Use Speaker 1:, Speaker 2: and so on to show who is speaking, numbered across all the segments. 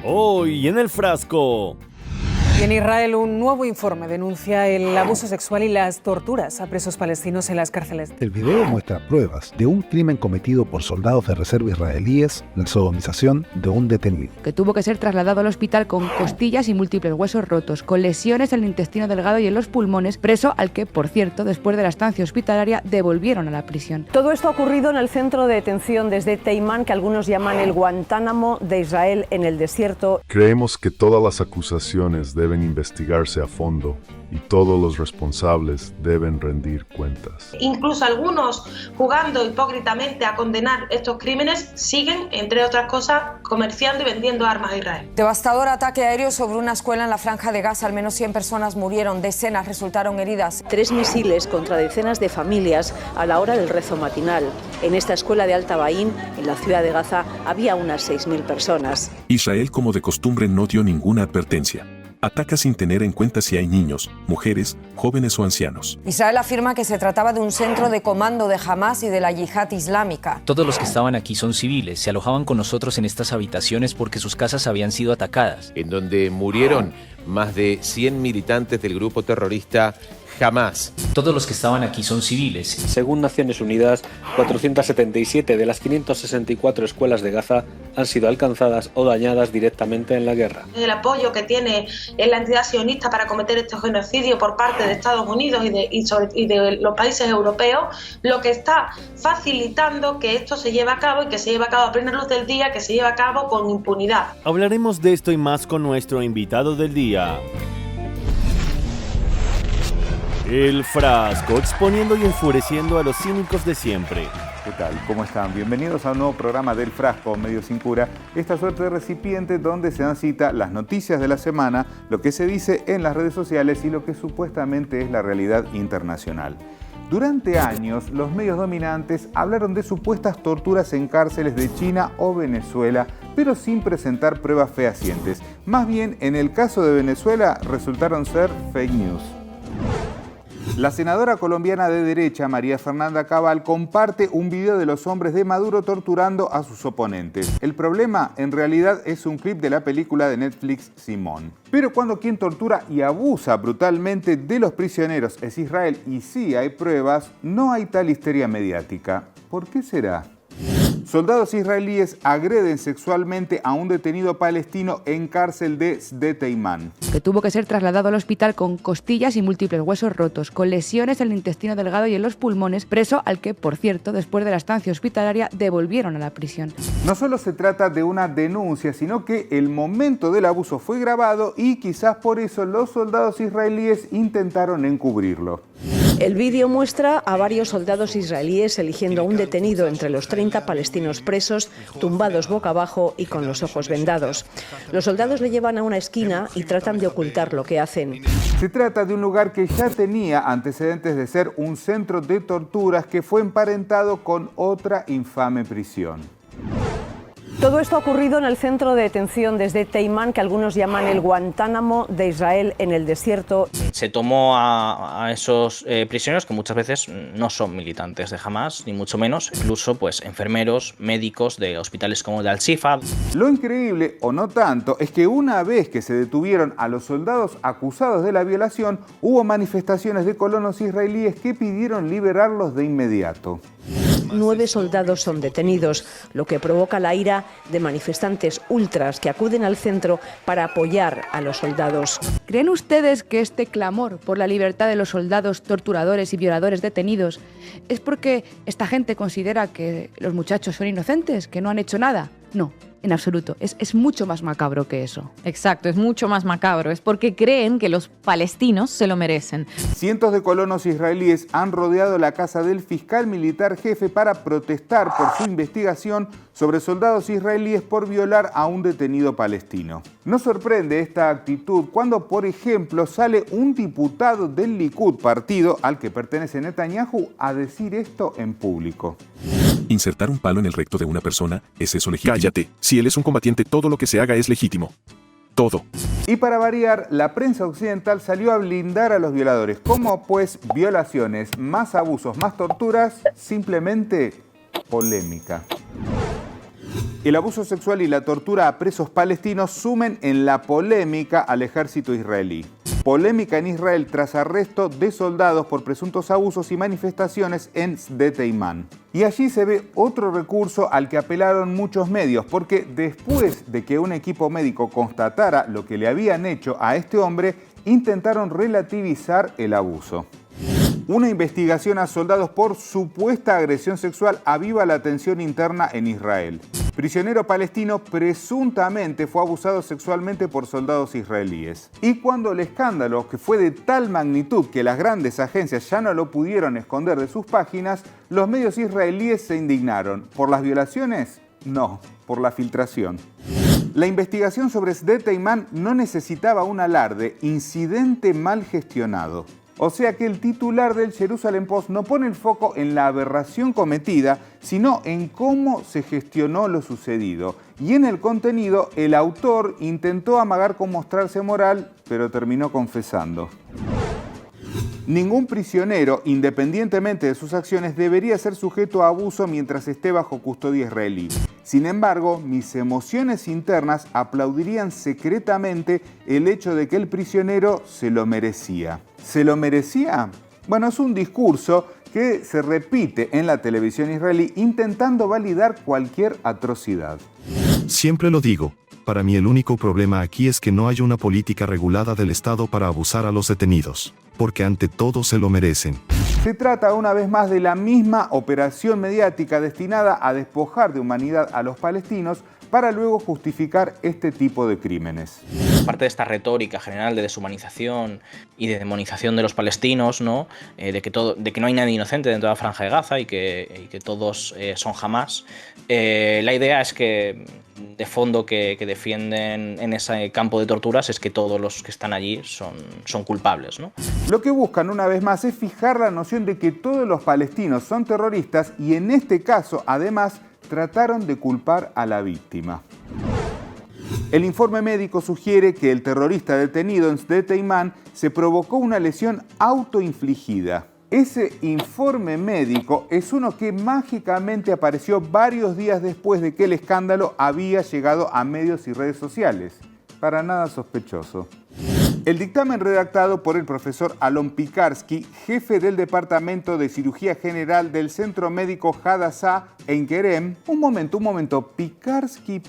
Speaker 1: Hoy en el frasco.
Speaker 2: Y en Israel un nuevo informe denuncia el abuso sexual y las torturas a presos palestinos en las cárceles.
Speaker 3: El video muestra pruebas de un crimen cometido por soldados de reserva israelíes, la sodomización de un detenido.
Speaker 4: Que tuvo que ser trasladado al hospital con costillas y múltiples huesos rotos, con lesiones en el intestino delgado y en los pulmones, preso al que, por cierto, después de la estancia hospitalaria, devolvieron a la prisión.
Speaker 5: Todo esto ha ocurrido en el centro de detención desde Teimán, que algunos llaman el Guantánamo de Israel en el desierto.
Speaker 6: Creemos que todas las acusaciones deben investigarse a fondo y todos los responsables deben rendir cuentas.
Speaker 7: Incluso algunos, jugando hipócritamente a condenar estos crímenes, siguen, entre otras cosas, comerciando y vendiendo armas a Israel.
Speaker 8: Devastador ataque aéreo sobre una escuela en la Franja de Gaza. Al menos 100 personas murieron, decenas resultaron heridas.
Speaker 5: 3 misiles contra decenas de familias a la hora del rezo matinal. En esta escuela de Al-Tabaín, en la ciudad de Gaza, había unas 6.000 personas.
Speaker 9: Israel, como de costumbre, no dio ninguna advertencia. Ataca sin tener en cuenta si hay niños, mujeres, jóvenes o ancianos.
Speaker 8: Israel afirma que se trataba de un centro de comando de Hamas y de la yihad islámica.
Speaker 10: Todos los que estaban aquí son civiles, se alojaban con nosotros en estas habitaciones porque sus casas habían sido atacadas.
Speaker 11: En donde murieron más de 100 militantes del grupo terrorista Hamas.
Speaker 10: Todos los que estaban aquí son civiles.
Speaker 12: Según Naciones Unidas, 477 de las 564 escuelas de Gaza han sido alcanzadas o dañadas directamente en la guerra.
Speaker 7: El apoyo que tiene la entidad sionista para cometer este genocidio por parte de Estados Unidos y de los países europeos, lo que está facilitando que esto se lleve a cabo y que se lleve a cabo a plena luz del día, que se lleve a cabo con impunidad.
Speaker 1: Hablaremos de esto y más con nuestro invitado del día. El frasco, exponiendo y enfureciendo a los cínicos de siempre.
Speaker 13: ¿Qué tal? ¿Cómo están? Bienvenidos a un nuevo programa del Frasco, Medio Sin Cura, esta suerte de recipiente donde se dan cita las noticias de la semana, lo que se dice en las redes sociales y lo que supuestamente es la realidad internacional. Durante años, los medios dominantes hablaron de supuestas torturas en cárceles de China o Venezuela, pero sin presentar pruebas fehacientes. Más bien, en el caso de Venezuela, resultaron ser fake news. La senadora colombiana de derecha, María Fernanda Cabal, comparte un video de los hombres de Maduro torturando a sus oponentes. El problema, en realidad, es un clip de la película de Netflix Simón. Pero cuando quien tortura y abusa brutalmente de los prisioneros es Israel y sí hay pruebas, no hay tal histeria mediática. ¿Por qué será? Soldados israelíes agreden sexualmente a un detenido palestino en cárcel de Teimán.
Speaker 4: Que tuvo que ser trasladado al hospital con costillas y múltiples huesos rotos, con lesiones en el intestino delgado y en los pulmones, preso al que, por cierto, después de la estancia hospitalaria, devolvieron a la prisión.
Speaker 13: No solo se trata de una denuncia, sino que el momento del abuso fue grabado y quizás por eso los soldados israelíes intentaron encubrirlo.
Speaker 5: El vídeo muestra a varios soldados israelíes eligiendo a un detenido entre los 30 palestinos presos, tumbados boca abajo y con los ojos vendados. Los soldados le llevan a una esquina y tratan de ocultar lo que hacen.
Speaker 13: Se trata de un lugar que ya tenía antecedentes de ser un centro de torturas que fue emparentado con otra infame prisión.
Speaker 5: Todo esto ha ocurrido en el centro de detención desde Teimán, que algunos llaman el Guantánamo de Israel en el desierto.
Speaker 14: Se tomó a esos prisioneros que muchas veces no son militantes de Hamas, ni mucho menos, incluso pues enfermeros, médicos de hospitales como el de Al-Shifa.
Speaker 13: Lo increíble, o no tanto, es que una vez que se detuvieron a los soldados acusados de la violación, hubo manifestaciones de colonos israelíes que pidieron liberarlos de inmediato.
Speaker 5: 9 soldados son detenidos, lo que provoca la ira de manifestantes ultras que acuden al centro para apoyar a los soldados.
Speaker 4: ¿Creen ustedes que este clamor por la libertad de los soldados torturadores y violadores detenidos es porque esta gente considera que los muchachos son inocentes, que no han hecho nada? No. En absoluto, es mucho más macabro que eso.
Speaker 15: Exacto, es mucho más macabro, es porque creen que los palestinos se lo merecen.
Speaker 13: Cientos de colonos israelíes han rodeado la casa del fiscal militar jefe para protestar por su investigación sobre soldados israelíes por violar a un detenido palestino. No sorprende esta actitud cuando, por ejemplo, sale un diputado del Likud, partido al que pertenece Netanyahu, a decir esto en público.
Speaker 9: Insertar un palo en el recto de una persona, ¿es eso legítimo? Cállate. Si él es un combatiente, todo lo que se haga es legítimo. Todo.
Speaker 13: Y para variar, la prensa occidental salió a blindar a los violadores. ¿Cómo? Pues violaciones, más abusos, más torturas, simplemente polémica. El abuso sexual y la tortura a presos palestinos sumen en la polémica al ejército israelí. Polémica en Israel tras arresto de soldados por presuntos abusos y manifestaciones en Sde Teiman. Y allí se ve otro recurso al que apelaron muchos medios, porque después de que un equipo médico constatara lo que le habían hecho a este hombre, intentaron relativizar el abuso. Una investigación a soldados por supuesta agresión sexual aviva la tensión interna en Israel. Prisionero palestino presuntamente fue abusado sexualmente por soldados israelíes. Y cuando el escándalo, que fue de tal magnitud que las grandes agencias ya no lo pudieron esconder de sus páginas, los medios israelíes se indignaron. ¿Por las violaciones? No, por la filtración. La investigación sobre Sde Teiman no necesitaba un alarde, incidente mal gestionado. O sea que el titular del Jerusalem Post no pone el foco en la aberración cometida, sino en cómo se gestionó lo sucedido. Y en el contenido, el autor intentó amagar con mostrarse moral, pero terminó confesando. Ningún prisionero, independientemente de sus acciones, debería ser sujeto a abuso mientras esté bajo custodia israelí. Sin embargo, mis emociones internas aplaudirían secretamente el hecho de que el prisionero se lo merecía. ¿Se lo merecía? Bueno, es un discurso que se repite en la televisión israelí intentando validar cualquier atrocidad.
Speaker 16: Siempre lo digo, para mí el único problema aquí es que no hay una política regulada del Estado para abusar a los detenidos, porque ante todo se lo merecen.
Speaker 13: Se trata una vez más de la misma operación mediática destinada a despojar de humanidad a los palestinos para luego justificar este tipo de crímenes.
Speaker 14: Parte de esta retórica general de deshumanización y de demonización de los palestinos, ¿no? de que no hay nadie inocente dentro de la Franja de Gaza y que todos son Hamás. La idea es que de fondo que defienden en ese campo de torturas es que todos los que están allí son culpables, ¿no?
Speaker 13: Lo que buscan una vez más es fijar la noción de que todos los palestinos son terroristas y en este caso además trataron de culpar a la víctima. El informe médico sugiere que el terrorista detenido en Sde Teiman se provocó una lesión autoinfligida. Ese informe médico es uno que mágicamente apareció varios días después de que el escándalo había llegado a medios y redes sociales. Para nada sospechoso. El dictamen redactado por el profesor Alon Pikarsky, jefe del Departamento de Cirugía General del Centro Médico Hadassah en Kerem. Un momento, Pikarsky,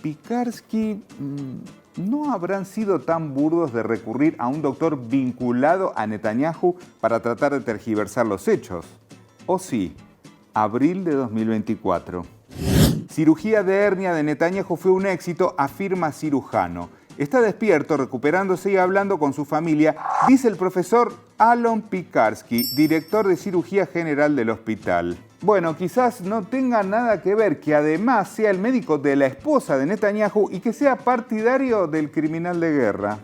Speaker 13: ¿no habrán sido tan burdos de recurrir a un doctor vinculado a Netanyahu para tratar de tergiversar los hechos? ¿O sí? Abril de 2024. Cirugía de hernia de Netanyahu fue un éxito, afirma cirujano. Está despierto, recuperándose y hablando con su familia, dice el profesor Alon Pikarsky, director de cirugía general del hospital. Bueno, quizás no tenga nada que ver que además sea el médico de la esposa de Netanyahu y que sea partidario del criminal de guerra.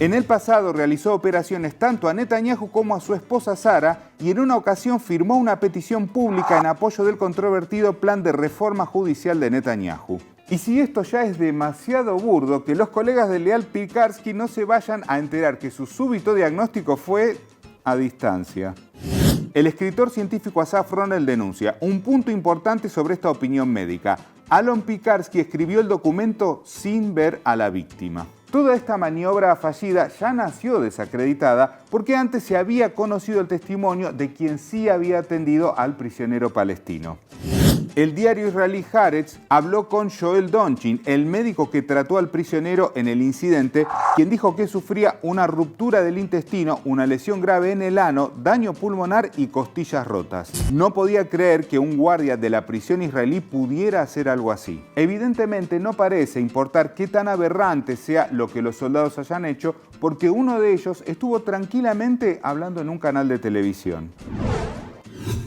Speaker 13: En el pasado realizó operaciones tanto a Netanyahu como a su esposa Sara y en una ocasión firmó una petición pública en apoyo del controvertido plan de reforma judicial de Netanyahu. Y si esto ya es demasiado burdo, que los colegas de Leal Pikarsky no se vayan a enterar que su súbito diagnóstico fue a distancia. El escritor científico Asaf Ronel denuncia un punto importante sobre esta opinión médica. Alon Pikarsky escribió el documento sin ver a la víctima. Toda esta maniobra fallida ya nació desacreditada porque antes se había conocido el testimonio de quien sí había atendido al prisionero palestino. El diario israelí Haaretz habló con Joel Donchin, el médico que trató al prisionero en el incidente, quien dijo que sufría una ruptura del intestino, una lesión grave en el ano, daño pulmonar y costillas rotas. No podía creer que un guardia de la prisión israelí pudiera hacer algo así. Evidentemente no parece importar qué tan aberrante sea lo que los soldados hayan hecho, porque uno de ellos estuvo tranquilamente hablando en un canal de televisión.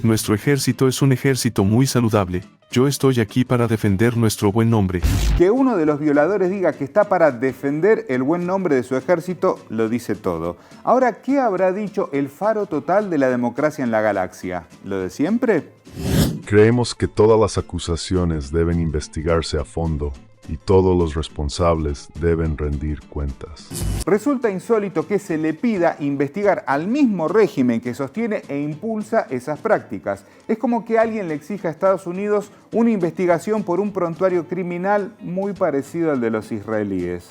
Speaker 16: Nuestro ejército es un ejército muy saludable. Yo estoy aquí para defender nuestro buen nombre.
Speaker 13: Que uno de los violadores diga que está para defender el buen nombre de su ejército, lo dice todo. Ahora, ¿qué habrá dicho el faro total de la democracia en la galaxia? ¿Lo de siempre?
Speaker 6: Creemos que todas las acusaciones deben investigarse a fondo y todos los responsables deben rendir cuentas.
Speaker 13: Resulta insólito que se le pida investigar al mismo régimen que sostiene e impulsa esas prácticas. Es como que alguien le exija a Estados Unidos una investigación por un prontuario criminal muy parecido al de los israelíes.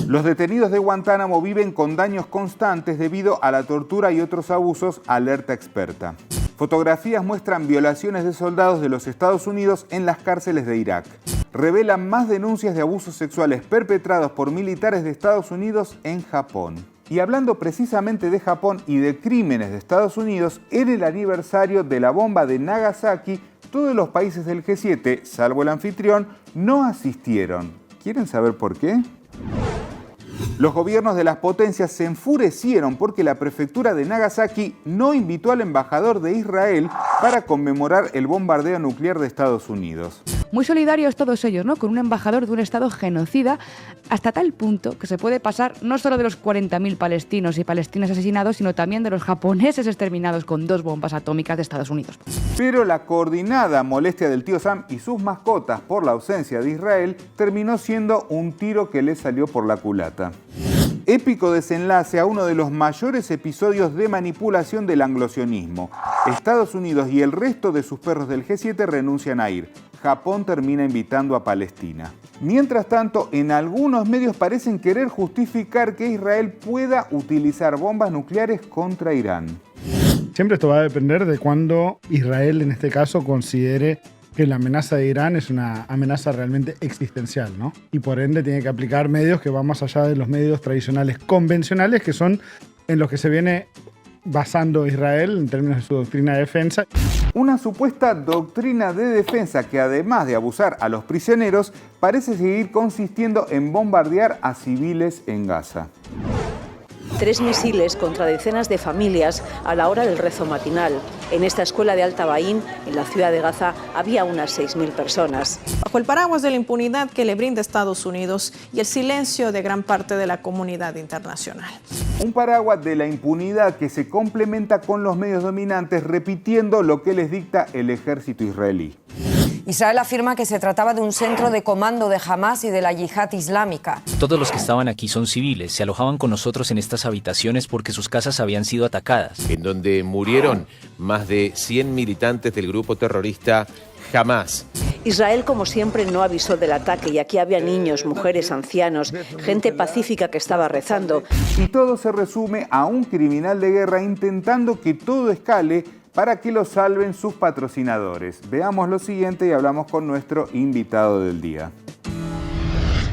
Speaker 13: Los detenidos de Guantánamo viven con daños constantes debido a la tortura y otros abusos, alerta experta. Fotografías muestran violaciones de soldados de los Estados Unidos en las cárceles de Irak. Revelan más denuncias de abusos sexuales perpetrados por militares de Estados Unidos en Japón. Y hablando precisamente de Japón y de crímenes de Estados Unidos, en el aniversario de la bomba de Nagasaki, todos los países del G7, salvo el anfitrión, no asistieron. ¿Quieren saber por qué? Los gobiernos de las potencias se enfurecieron porque la prefectura de Nagasaki no invitó al embajador de Israel para conmemorar el bombardeo nuclear de Estados Unidos.
Speaker 4: Muy solidarios todos ellos, ¿no? Con un embajador de un estado genocida, hasta tal punto que se puede pasar no solo de los 40.000 palestinos y palestinas asesinados, sino también de los japoneses exterminados con 2 bombas atómicas de Estados Unidos.
Speaker 13: Pero la coordinada molestia del tío Sam y sus mascotas por la ausencia de Israel terminó siendo un tiro que le salió por la culata. Épico desenlace a uno de los mayores episodios de manipulación del anglosionismo. Estados Unidos y el resto de sus perros del G7 renuncian a ir. Japón termina invitando a Palestina. Mientras tanto, en algunos medios parecen querer justificar que Israel pueda utilizar bombas nucleares contra Irán.
Speaker 17: Siempre esto va a depender de cuándo Israel, en este caso, considere que la amenaza de Irán es una amenaza realmente existencial, ¿no? Y por ende tiene que aplicar medios que van más allá de los medios tradicionales convencionales, que son en los que se viene basando Israel en términos de su doctrina de defensa.
Speaker 13: Una supuesta doctrina de defensa que, además de abusar a los prisioneros, parece seguir consistiendo en bombardear a civiles en Gaza.
Speaker 5: 3 misiles contra decenas de familias a la hora del rezo matinal. En esta escuela de Alta Baín, en la ciudad de Gaza, había unas 6.000 personas.
Speaker 18: Bajo el paraguas de la impunidad que le brinda Estados Unidos y el silencio de gran parte de la comunidad internacional.
Speaker 13: Un paraguas de la impunidad que se complementa con los medios dominantes repitiendo lo que les dicta el ejército israelí.
Speaker 8: Israel afirma que se trataba de un centro de comando de Hamas y de la yihad islámica.
Speaker 10: Todos los que estaban aquí son civiles, se alojaban con nosotros en estas habitaciones porque sus casas habían sido atacadas.
Speaker 11: En donde murieron más de 100 militantes del grupo terrorista Hamas.
Speaker 5: Israel, como siempre, no avisó del ataque y aquí había niños, mujeres, ancianos, gente pacífica que estaba rezando.
Speaker 13: Y todo se resume a un criminal de guerra intentando que todo escale para que lo salven sus patrocinadores. Veamos lo siguiente y hablamos con nuestro invitado del día.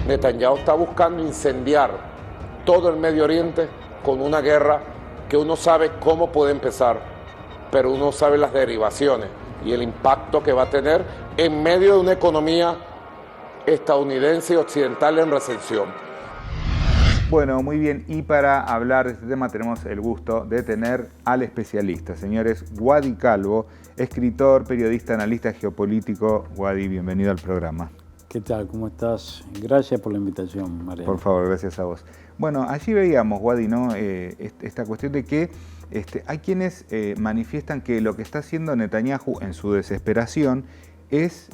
Speaker 19: Netanyahu está buscando incendiar todo el Medio Oriente con una guerra que uno sabe cómo puede empezar, pero uno sabe las derivaciones y el impacto que va a tener en medio de una economía estadounidense y occidental en recesión.
Speaker 13: Bueno, muy bien, y para hablar de este tema tenemos el gusto de tener al especialista, señores, Wadi Calvo, escritor, periodista, analista geopolítico. Wadi, bienvenido al programa.
Speaker 20: ¿Qué tal? ¿Cómo estás? Gracias por la invitación, María.
Speaker 13: Por favor, gracias a vos. Bueno, allí veíamos, Wadi, ¿no? Esta cuestión de que hay quienes manifiestan que lo que está haciendo Netanyahu en su desesperación es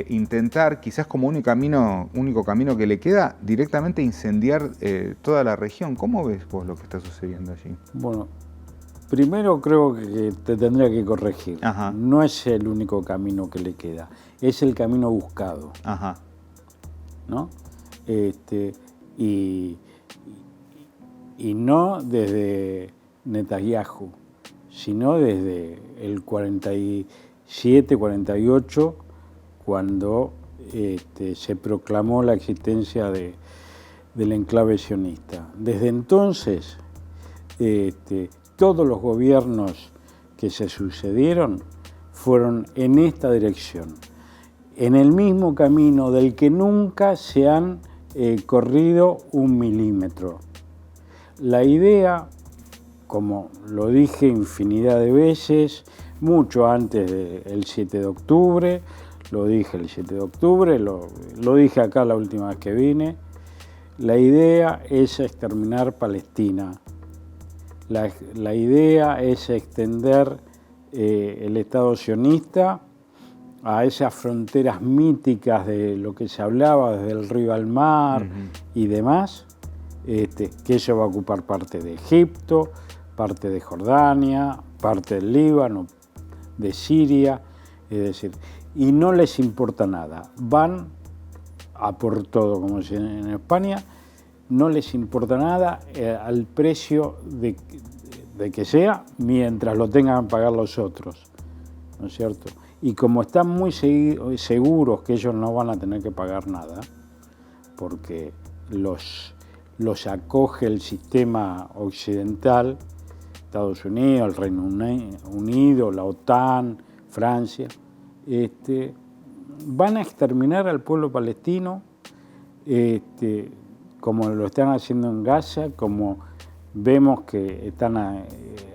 Speaker 13: intentar, quizás como único camino que le queda, directamente incendiar toda la región. ¿Cómo ves vos lo que está sucediendo allí?
Speaker 20: Bueno, primero creo que te tendría que corregir. Ajá. No es el único camino que le queda, es el camino buscado.
Speaker 13: Ajá.
Speaker 20: ¿No? Y no desde Netanyahu, sino desde el 47, 48, cuando se proclamó la existencia del enclave sionista. Desde entonces, todos los gobiernos que se sucedieron fueron en esta dirección, en el mismo camino del que nunca se han corrido un milímetro. La idea, como lo dije infinidad de veces, mucho antes del 7 de octubre, lo dije el 7 de octubre, lo dije acá la última vez que vine, la idea es exterminar Palestina. La idea es extender el Estado sionista a esas fronteras míticas de lo que se hablaba desde el río al mar y demás, que eso va a ocupar parte de Egipto, parte de Jordania, parte del Líbano, de Siria, es decir, y no les importa nada, van a por todo, como se dice en España, no les importa nada al precio de que sea, mientras lo tengan que pagar los otros, ¿no es cierto? Y como están muy seguros que ellos no van a tener que pagar nada, porque los acoge el sistema occidental, Estados Unidos, el Reino Unido, la OTAN, Francia, van a exterminar al pueblo palestino, como lo están haciendo en Gaza, como vemos que están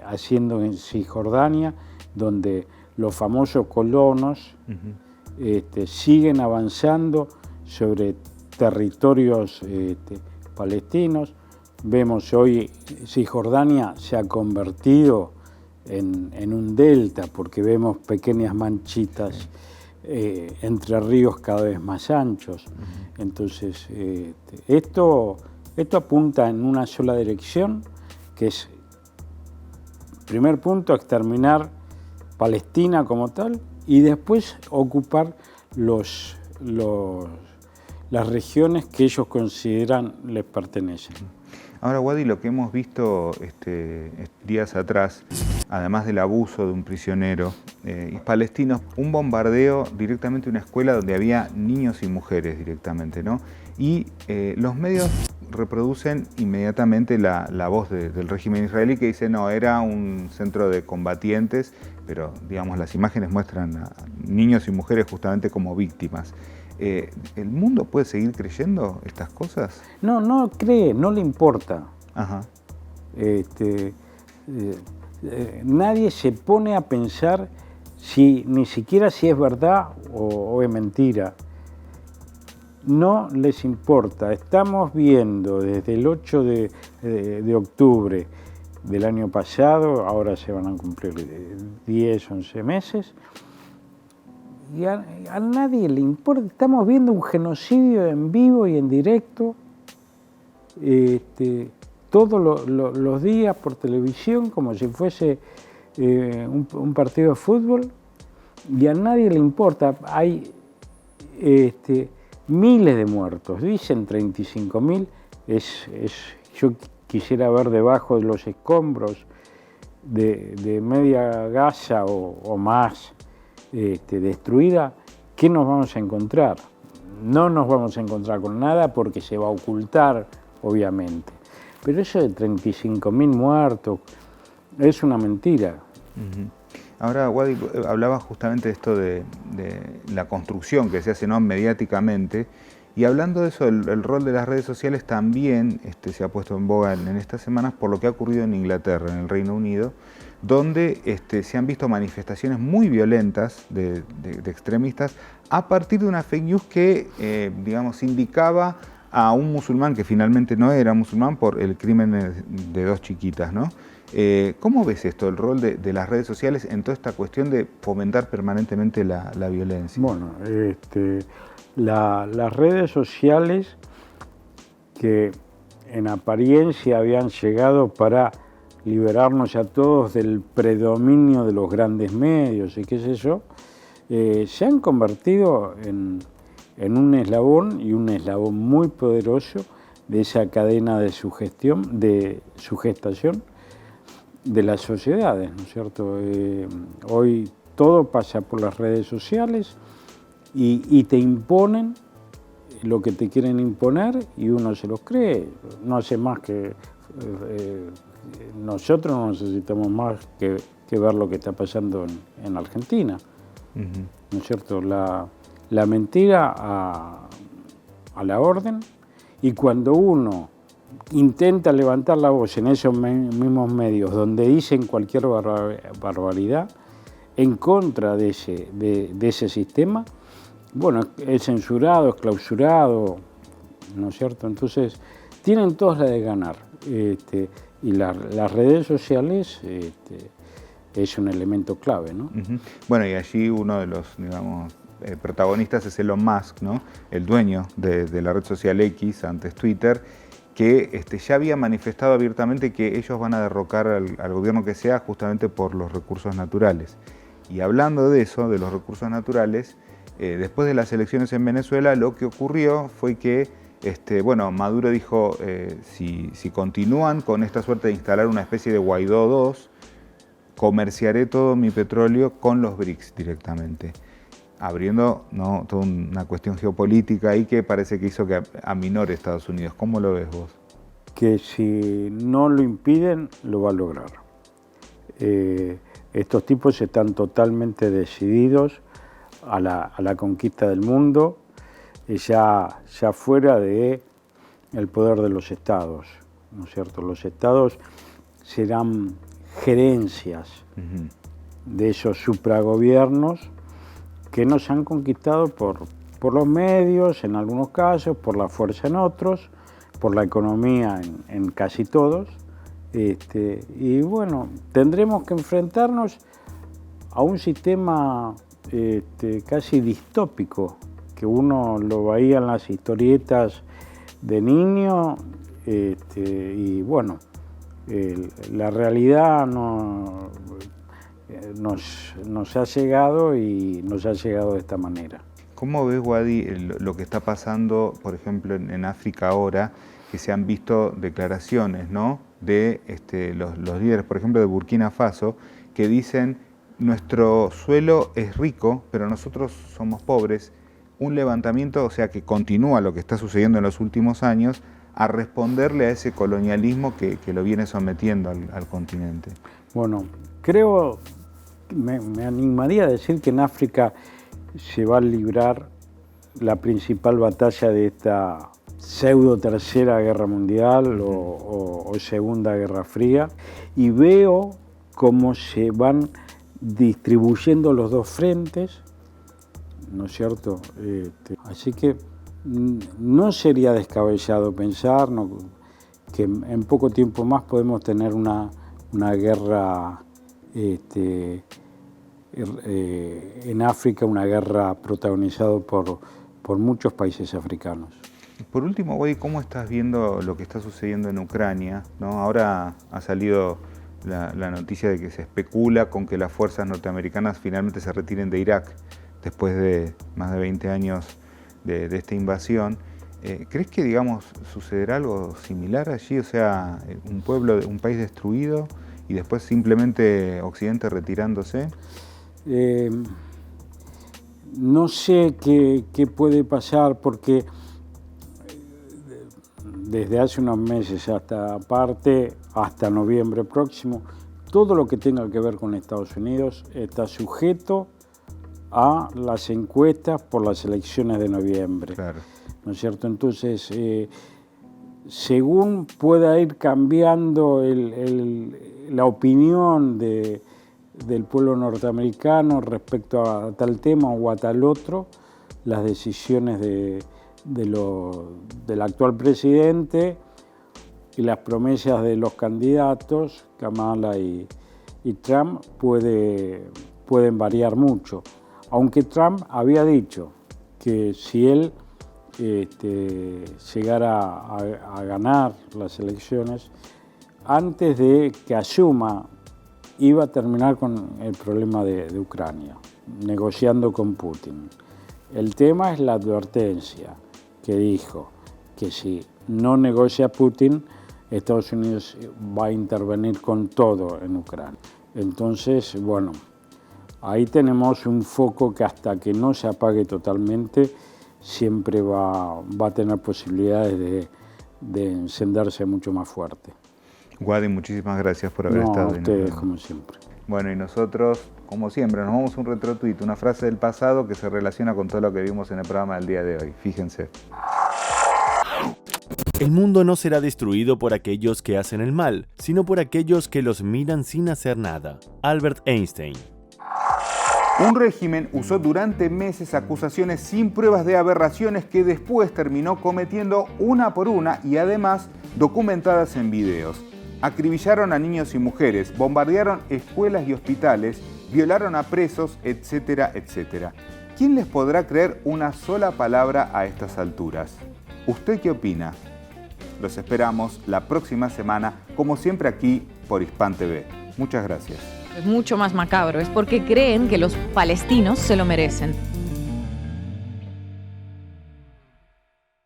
Speaker 20: haciendo en Cisjordania, donde los famosos colonos siguen avanzando sobre territorios palestinos. Vemos hoy Cisjordania se ha convertido en un delta, porque vemos pequeñas manchitas entre ríos cada vez más anchos. Entonces, esto apunta en una sola dirección, que es, primer punto, exterminar Palestina como tal, y después ocupar las regiones que ellos consideran les pertenecen.
Speaker 13: Ahora, Wadi, lo que hemos visto días atrás, además del abuso de un prisionero palestino, un bombardeo directamente a una escuela donde había niños y mujeres directamente, ¿no? Y los medios reproducen inmediatamente la voz del régimen israelí, que dice, no, era un centro de combatientes, pero digamos las imágenes muestran a niños y mujeres justamente como víctimas. ¿El mundo puede seguir creyendo estas cosas?
Speaker 20: No cree, no le importa.
Speaker 13: Ajá.
Speaker 20: Nadie se pone a pensar ni siquiera si es verdad o es mentira. No les importa. Estamos viendo desde el 8 de octubre del año pasado, ahora se van a cumplir 10, 11 meses, y a nadie le importa. Estamos viendo un genocidio en vivo y en directo, todos los días por televisión, como si fuese un partido de fútbol, y a nadie le importa. Hay miles de muertos, dicen 35.000, yo quisiera ver debajo de los escombros de media Gaza o más destruida, ¿qué nos vamos a encontrar? No nos vamos a encontrar con nada, porque se va a ocultar, obviamente. Pero eso de 35.000 muertos es una mentira.
Speaker 13: Ahora, Wadi, hablaba justamente de esto de la construcción que se hace, ¿no?, mediáticamente, y hablando de eso, el rol de las redes sociales también se ha puesto en boga en estas semanas por lo que ha ocurrido en Inglaterra, en el Reino Unido, donde se han visto manifestaciones muy violentas de extremistas a partir de una fake news que, digamos, indicaba a un musulmán que finalmente no era musulmán por el crimen de 2 chiquitas, ¿no? ¿Cómo ves esto, el rol de las redes sociales en toda esta cuestión de fomentar permanentemente la violencia?
Speaker 20: Bueno, las redes sociales, que en apariencia habían llegado para liberarnos a todos del predominio de los grandes medios y qué sé yo, se han convertido en un eslabón, y un eslabón muy poderoso de esa cadena de sugestión, de sugestación de las sociedades, ¿no es cierto? Hoy todo pasa por las redes sociales y te imponen lo que te quieren imponer y uno se los cree. No hace más que... nosotros no necesitamos más que ver lo que está pasando en Argentina, ¿no es cierto? La mentira a la orden, y cuando uno intenta levantar la voz en esos mismos medios donde dicen cualquier barbaridad en contra de ese sistema, bueno, es censurado, es clausurado, ¿no es cierto? Entonces, tienen todas las de ganar. Y las redes sociales es un elemento clave, ¿no?
Speaker 13: Bueno, y allí uno de los, digamos, protagonistas es Elon Musk, ¿no? El dueño de la red social X, antes Twitter, que ya había manifestado abiertamente que ellos van a derrocar al gobierno que sea justamente por los recursos naturales. Y hablando de eso, de los recursos naturales, después de las elecciones en Venezuela, lo que ocurrió fue que bueno, Maduro dijo, si continúan con esta suerte de instalar una especie de Guaidó 2, comerciaré todo mi petróleo con los BRICS directamente, abriendo, ¿no?, toda una cuestión geopolítica ahí que parece que hizo que aminore Estados Unidos. ¿Cómo lo ves vos?
Speaker 20: Que si no lo impiden, lo va a lograr. Estos tipos están totalmente decididos a la conquista del mundo, ya fuera del poder de los estados, ¿no es cierto? Los estados serán gerencias de esos supragobiernos que nos han conquistado por los medios, en algunos casos, por la fuerza en otros, por la economía en casi todos. Y bueno, tendremos que enfrentarnos a un sistema casi distópico, que uno lo veía en las historietas de niño, y bueno, la realidad nos ha llegado y nos ha llegado de esta manera.
Speaker 13: ¿Cómo ves, Wadi, lo que está pasando, por ejemplo, en África ahora, que se han visto declaraciones, ¿no?, de los líderes, por ejemplo, de Burkina Faso, que dicen: nuestro suelo es rico, pero nosotros somos pobres? Un levantamiento, o sea, que continúa lo que está sucediendo en los últimos años, a responderle a ese colonialismo que lo viene sometiendo al continente.
Speaker 20: Bueno, creo, me animaría a decir que en África se va a librar la principal batalla de esta pseudo tercera guerra mundial o segunda guerra fría, y veo cómo se van distribuyendo los dos frentes, ¿no es cierto? Así que no sería descabellado pensar que en poco tiempo más podemos tener una guerra en África, una guerra protagonizada por muchos países africanos.
Speaker 13: Por último, Wadi, ¿cómo estás viendo lo que está sucediendo en Ucrania, ¿no? Ahora ha salido la noticia de que se especula con que las fuerzas norteamericanas finalmente se retiren de Irak después de más de 20 años de esta invasión. ¿Crees que, digamos, sucederá algo similar allí? O sea, un país destruido y después simplemente Occidente retirándose.
Speaker 20: No sé qué puede pasar, porque desde hace unos meses hasta noviembre próximo, todo lo que tenga que ver con Estados Unidos está sujeto a las encuestas por las elecciones de noviembre.
Speaker 13: Claro.
Speaker 20: ¿No es cierto? Entonces, según pueda ir cambiando la opinión del pueblo norteamericano respecto a tal tema o a tal otro, las decisiones del actual presidente y las promesas de los candidatos, Kamala y Trump, pueden variar mucho. Aunque Trump había dicho que si él llegara a ganar las elecciones, antes de que asuma, iba a terminar con el problema de Ucrania, negociando con Putin. El tema es la advertencia que dijo, que si no negocia Putin, Estados Unidos va a intervenir con todo en Ucrania. Entonces, bueno, ahí tenemos un foco que hasta que no se apague totalmente, siempre va a tener posibilidades de encenderse mucho más fuerte.
Speaker 13: Wadi, muchísimas gracias por haber estado.
Speaker 20: A ustedes, como siempre.
Speaker 13: Bueno, y nosotros, como siempre, nos vamos a un retrotuit, una frase del pasado que se relaciona con todo lo que vimos en el programa del día de hoy. Fíjense.
Speaker 1: El mundo no será destruido por aquellos que hacen el mal, sino por aquellos que los miran sin hacer nada. Albert Einstein.
Speaker 13: Un régimen usó durante meses acusaciones sin pruebas de aberraciones que después terminó cometiendo una por una y además documentadas en videos. Acribillaron a niños y mujeres, bombardearon escuelas y hospitales, violaron a presos, etcétera, etcétera. ¿Quién les podrá creer una sola palabra a estas alturas? ¿Usted qué opina? Los esperamos la próxima semana, como siempre aquí por Hispan TV. Muchas gracias.
Speaker 15: Es mucho más macabro, es porque creen que los palestinos se lo merecen.